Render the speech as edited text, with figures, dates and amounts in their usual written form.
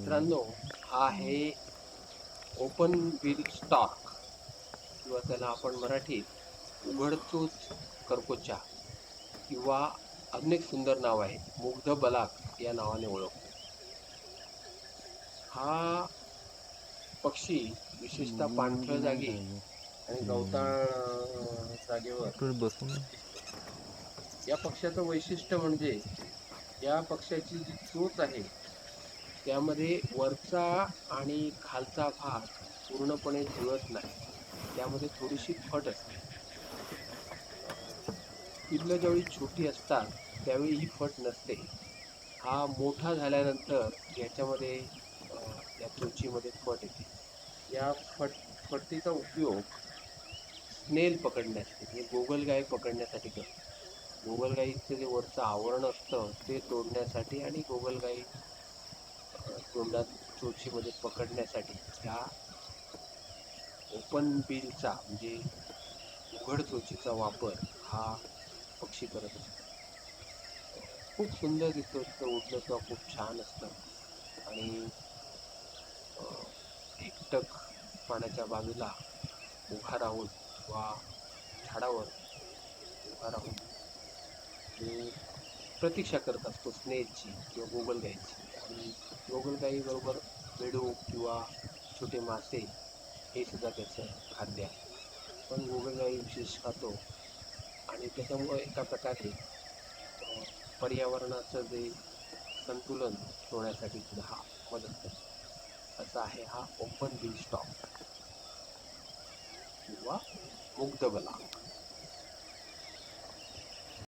मित्रांनो, हा आहे ओपन बिल स्टॉक किंवा त्याला आपण मराठीत उघडचोच करकोचा किंवा अनेक सुंदर नाव आहे, मुग्ध बलाक या नावाने ओळखतो. हा पक्षी विशेषतः पाणथळ जागी आणि गवताळ जागेवर दिसतो. या पक्ष्याचं वैशिष्ट्य म्हणजे या पक्ष्याची जी चोच आहे त्यामध्ये वरचा आणि खालचा भाग पूर्णपणे जुळत नाही. त्यामध्ये थोडीशी फट असते. पिल्लं ज्यावेळी छोटी असतात त्यावेळी ही फट नसते. हा मोठा झाल्यानंतर याच्यामध्ये या चोचीमध्ये फट येते. या फटीचा उपयोग स्नेल पकडण्यासाठी म्हणजे गोगलगाय पकडण्यासाठी करतो. गोगलगाईचं जे वरचं आवरण असतं ते तोडण्यासाठी आणि गोगलगाई तोंडात चोचीमध्ये पकडण्यासाठी ह्या ओपन बिलचा म्हणजे उघड चोचीचा वापर हा पक्षी करत असतो. खूप सुंदर दिसतो. तिथं उडलं तेव्हा खूप छान असतं आणि एकटक पाण्याच्या बाजूला उभा राहून किंवा झाडावर उभा राहून तो प्रतीक्षा करत असतो स्नेलची किंवा गोगलगाईची. आणि गोगलगाई बरोबर बेडूक किंवा छोटे मासे हे सुद्धा त्याचं खाद्य आहे. पण गोगलगाई विशेष खातो आणि त्याच्यामुळं एका प्रकारे पर्यावरणाचं जे संतुलन ठेवण्यासाठी सुद्धा हा मदत करतो. असा आहे हा ओपन बिल स्टॉक किंवा मुग्ध बलाक.